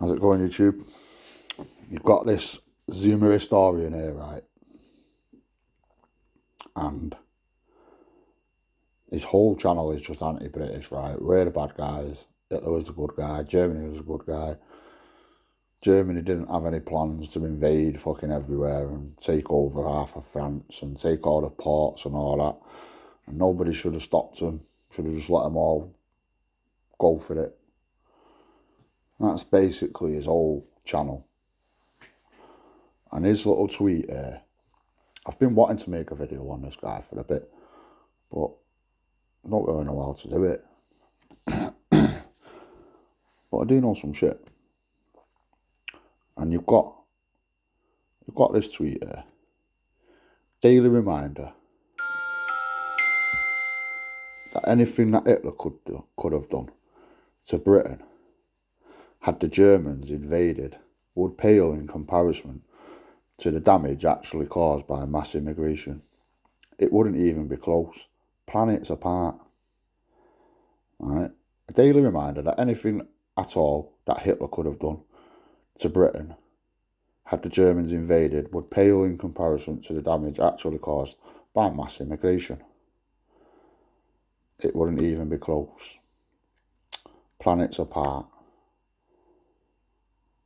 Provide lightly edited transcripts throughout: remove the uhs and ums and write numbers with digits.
How's it going, YouTube? You've got this Zoomer historian here, right? And his whole channel is just anti-British, right? We're the bad guys. Hitler was the good guy. Germany was a good guy. Germany didn't have any plans to invade fucking everywhere and take over half of France and take all the ports and all that. And nobody should have stopped them. Should have just let them all go for it. That's basically his whole channel. And his little tweet here, I've been wanting to make a video on this guy for a bit, but I don't really know how to do it. But I do know some shit. And you've got this tweet here. Daily reminder that anything that Hitler could have done to Britain had the Germans invaded would pale in comparison to the damage actually caused by mass immigration. It wouldn't even be close. Planets apart. Right? A daily reminder that anything at all that Hitler could have done to Britain had the Germans invaded would pale in comparison to the damage actually caused by mass immigration. It wouldn't even be close. Planets apart.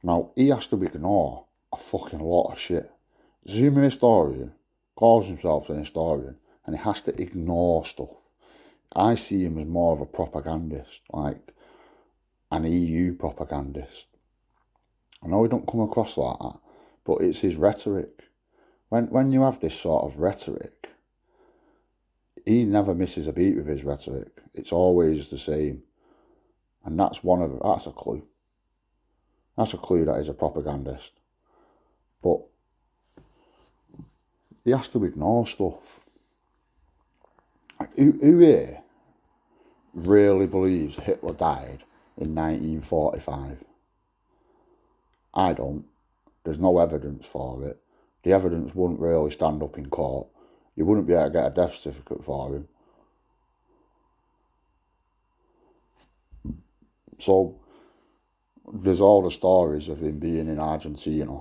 Now, he has to ignore a fucking lot of shit. Zoomer historian calls himself an historian and he has to ignore stuff. I see him as more of a propagandist, like an EU propagandist. I know he don't come across like that, but it's his rhetoric. When you have this sort of rhetoric, he never misses a beat with his rhetoric. It's always the same. And that's a clue. That's a clue that he's a propagandist. But he has to ignore stuff. Like, who here really believes Hitler died in 1945? I don't. There's no evidence for it. The evidence wouldn't really stand up in court. You wouldn't be able to get a death certificate for him. So there's all the stories of him being in Argentina.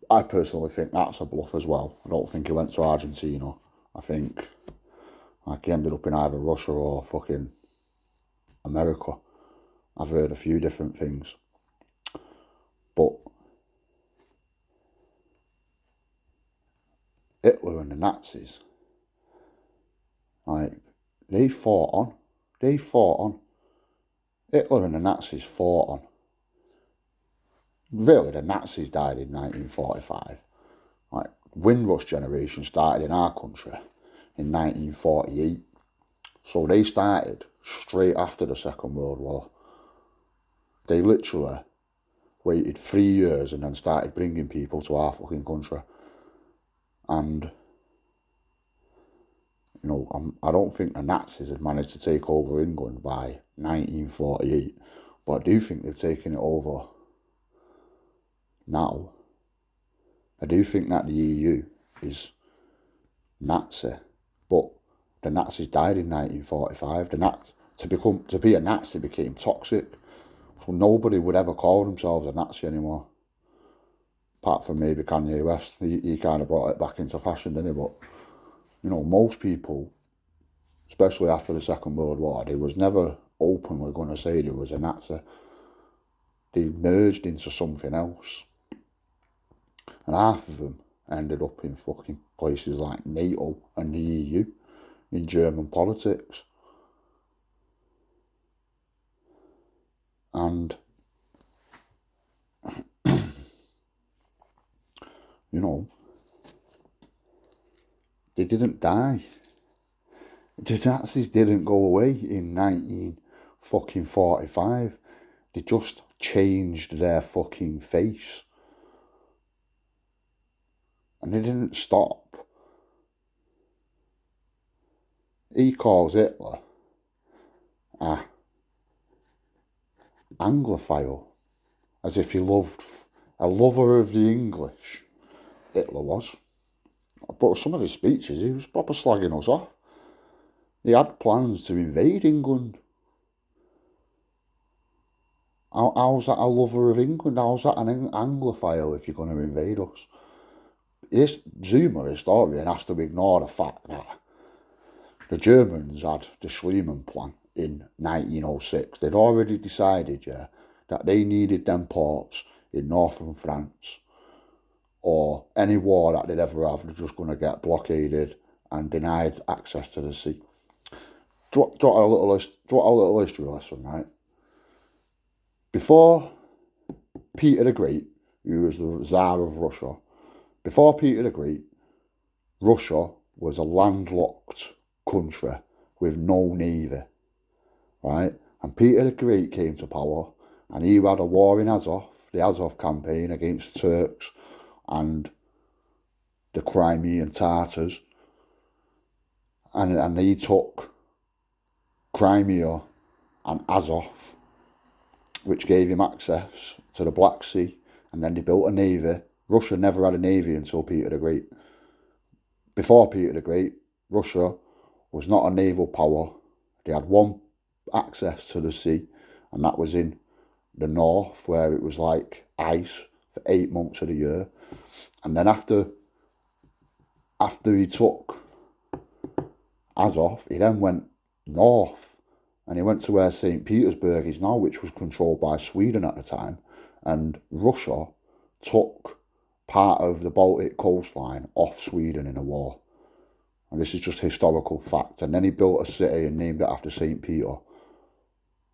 I personally think that's a bluff as well. I don't think he went to Argentina. I think he ended up in either Russia or fucking America. I've heard a few different things. But Hitler and the Nazis, they fought on. Hitler and the Nazis fought on. Really, the Nazis died in 1945. Windrush generation started in our country in 1948. So they started straight after the Second World War. They literally waited 3 years and then started bringing people to our fucking country. And, I don't think the Nazis had managed to take over England by 1948. But I do think they've taken it over now. I do think that the EU is Nazi, but the Nazis died in 1945. To be a Nazi became toxic, so nobody would ever call themselves a Nazi anymore. Apart from maybe Kanye West, he kind of brought it back into fashion, didn't he? But most people, especially after the Second World War, they was never openly going to say they was a Nazi. They merged into something else. And half of them ended up in fucking places like NATO and the EU, in German politics. And, they didn't die. The Nazis didn't go away in 1945. They just changed their fucking face. And they didn't stop. He calls Hitler a Anglophile, as if he loved a lover of the English. Hitler was. But some of his speeches, he was proper slagging us off. He had plans to invade England. How's that a lover of England? How's that an Anglophile if you're going to invade us? This Zuma historian has to ignore the fact that the Germans had the Schliemann Plan in 1906. They'd already decided, that they needed them ports in northern France, or any war that they'd ever have, they're just going to get blockaded and denied access to the sea. Do you want a little history lesson, right? Before Peter the Great, who was the Tsar of Russia, before Peter the Great, Russia was a landlocked country with no navy, right? And Peter the Great came to power, and he had a war in Azov, the Azov campaign against the Turks and the Crimean Tatars, and he took Crimea and Azov, which gave him access to the Black Sea, and then they built a navy. Russia never had a navy until Peter the Great. Before Peter the Great, Russia was not a naval power. They had one access to the sea, and that was in the north, where it was like ice for 8 months of the year. And then after he took Azov, he then went north, and he went to where St. Petersburg is now, which was controlled by Sweden at the time, and Russia took part of the Baltic coastline off Sweden in a war. And this is just historical fact. And then he built a city and named it after St. Peter,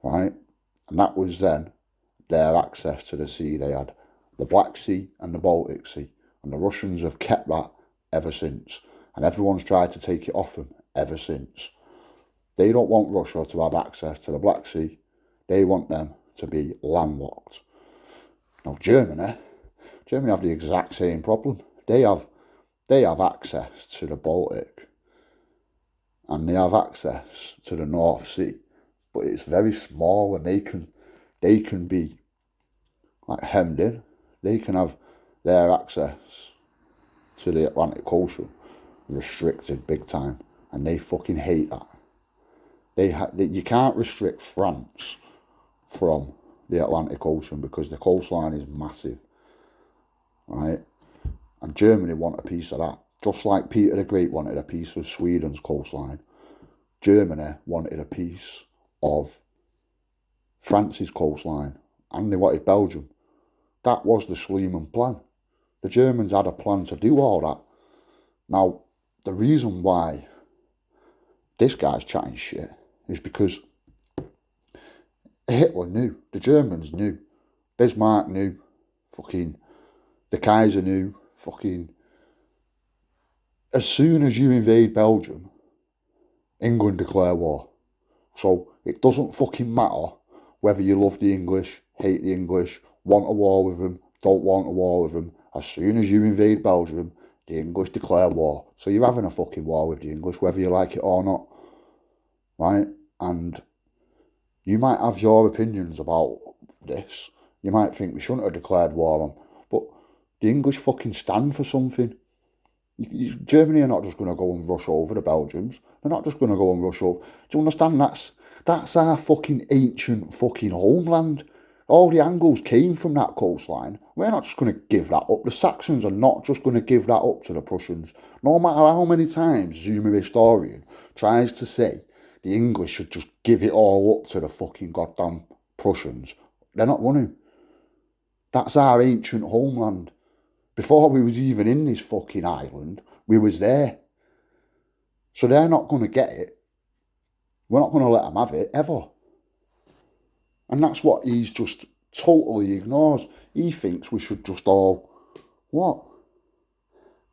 right? And that was then their access to the sea. They had the Black Sea and the Baltic Sea, and the Russians have kept that ever since, and everyone's tried to take it off them ever since. They don't want Russia to have access to the Black Sea. They want them to be landlocked. Now Germany have the exact same problem. They have access to the Baltic, and they have access to the North Sea, but it's very small, and they can be like hemmed in. They can have their access to the Atlantic Ocean restricted big time, and they fucking hate that. You can't restrict France from the Atlantic Ocean because the coastline is massive, right? And Germany want a piece of that. Just like Peter the Great wanted a piece of Sweden's coastline, Germany wanted a piece of France's coastline, and they wanted Belgium. That was the Schliemann Plan. The Germans had a plan to do all that. Now, the reason why this guy's chatting shit is because Hitler knew, the Germans knew, Bismarck knew, fucking the Kaiser knew, fucking as soon as you invade Belgium, England declare war. So it doesn't fucking matter whether you love the English, hate the English, want a war with them, don't want a war with them. As soon as you invade Belgium, the English declare war. So you're having a fucking war with the English, whether you like it or not, right? And you might have your opinions about this. You might think we shouldn't have declared war on, but the English fucking stand for something. Germany are not just going to go and rush over the Belgians. They're not just going to go and rush over. Do you understand? That's our fucking ancient fucking homeland. All the Angles came from that coastline. We're not just going to give that up. The Saxons are not just going to give that up to the Prussians. No matter how many times Zuma historian tries to say the English should just give it all up to the fucking goddamn Prussians, they're not going to. That's our ancient homeland. Before we was even in this fucking island, we was there. So they're not going to get it. We're not going to let them have it, ever. And that's what he's just totally ignores. He thinks we should just all, what?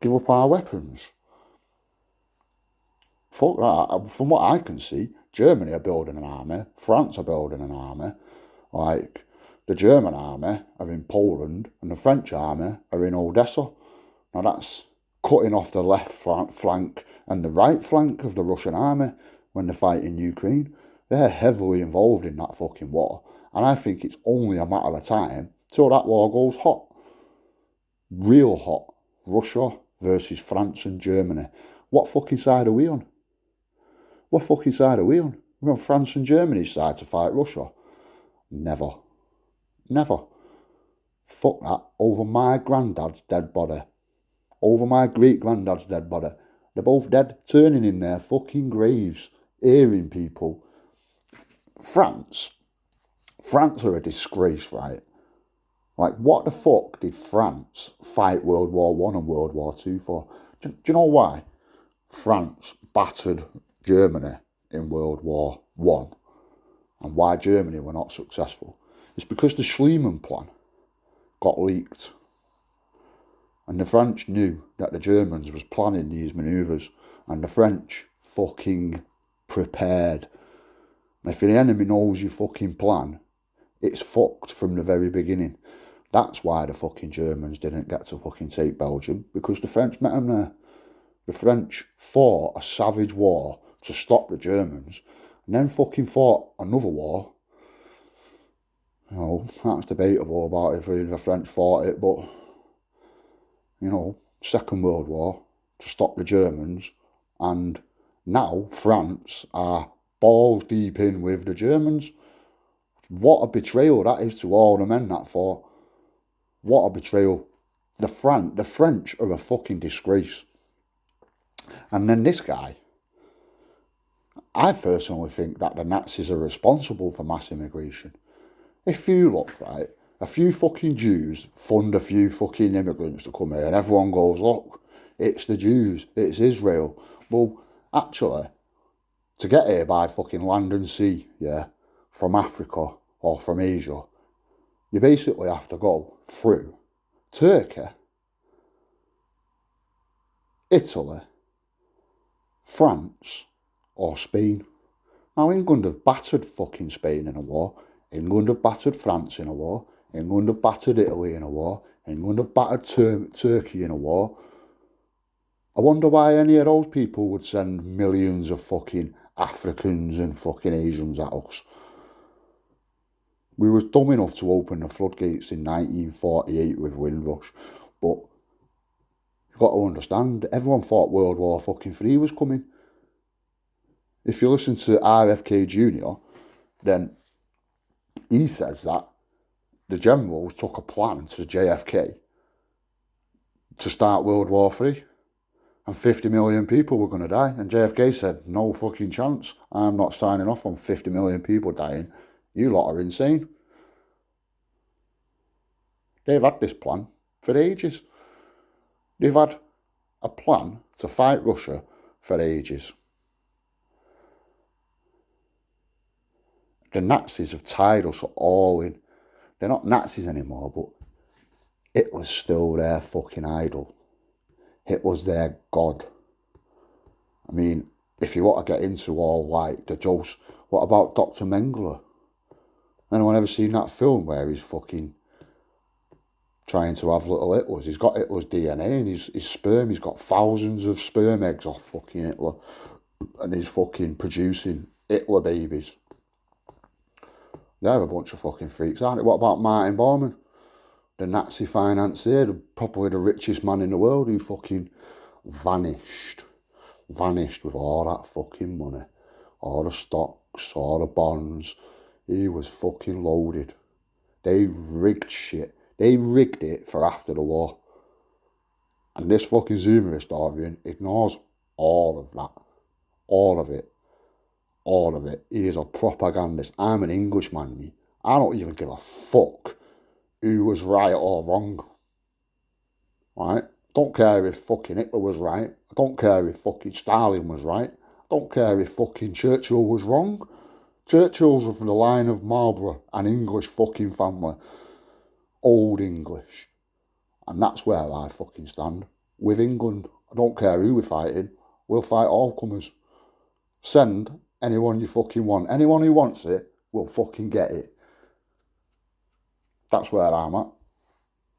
Give up our weapons. Fuck that. From what I can see, Germany are building an army. France are building an army. Like, the German army are in Poland and the French army are in Odessa. Now that's cutting off the left flank and the right flank of the Russian army when they fight in Ukraine. They're heavily involved in that fucking war. And I think it's only a matter of time till that war goes hot. Real hot. Russia versus France and Germany. What fucking side are we on? What fucking side are we on? We're on France and Germany's side to fight Russia. Never. Never. Fuck that. Over my granddad's dead body. Over my great-granddad's dead body. They're both dead, turning in their fucking graves, hearing people. France are a disgrace, right? Like, what the fuck did France fight World War One and World War Two for? Do you know why France battered Germany in World War One and why Germany were not successful? It's because the Schliemann Plan got leaked. And the French knew that the Germans was planning these manoeuvres, and the French fucking prepared. And if the enemy knows your fucking plan, it's fucked from the very beginning. That's why the fucking Germans didn't get to fucking take Belgium, because the French met them there. The French fought a savage war to stop the Germans, and then fucking fought another war. You know, that's debatable about if the French fought it, but, you know, Second World War to stop the Germans, and now France are balls deep in with the Germans. What a betrayal that is to all the men that fought. What a betrayal. The French are a fucking disgrace. And then this guy, I personally think that the Nazis are responsible for mass immigration. If you look, right, a few fucking Jews fund a few fucking immigrants to come here, and everyone goes, look, it's the Jews, it's Israel. Well, actually, to get here by fucking land and sea, yeah, from Africa or from Asia, you basically have to go through Turkey, Italy, France, or Spain. Now, England have battered fucking Spain in a war. England have battered France in a war. England have battered Italy in a war. England have battered Turkey in a war. I wonder why any of those people would send millions of fucking Africans and fucking Asians at us. We was dumb enough to open the floodgates in 1948 with Windrush, but you've got to understand, everyone thought World War fucking III was coming. If you listen to RFK Jr., then he says that the generals took a plan to JFK to start World War III, and 50 million people were going to die, and JFK said, no fucking chance, I'm not signing off on 50 million people dying. You lot are insane. They've had this plan for ages. They've had a plan to fight Russia for ages. The Nazis have tied us all in. They're not Nazis anymore, but Hitler's still their fucking idol. Hitler's their god. I mean, if you want to get into all like the jokes, what about Dr. Mengele? Anyone ever seen that film where he's fucking trying to have little Hitlers? He's got Hitler's DNA in his sperm. He's got thousands of sperm eggs off fucking Hitler, and he's fucking producing Hitler babies. They're a bunch of fucking freaks, aren't they? What about Martin Bormann? The Nazi financier, probably the richest man in the world, who fucking vanished with all that fucking money, all the stocks, all the bonds. He was fucking loaded. They rigged shit. They rigged it for after the war. And this fucking Zoomer historian ignores all of that. All of it. All of it. He is a propagandist. I'm an Englishman, me. I don't even give a fuck who was right or wrong. Right? Don't care if fucking Hitler was right. I don't care if fucking Stalin was right. I don't care if fucking Churchill was wrong. Churchill's from the line of Marlborough, an English fucking family. Old English. And that's where I fucking stand. With England. I don't care who we're fighting. We'll fight all comers. Send anyone you fucking want. Anyone who wants it will fucking get it. That's where I'm at.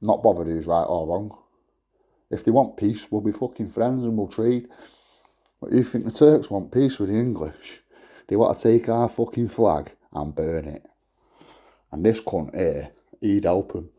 Not bothered who's right or wrong. If they want peace, we'll be fucking friends and we'll trade. But you think the Turks want peace with the English? They want to take our fucking flag and burn it. And this cunt here, he'd help them.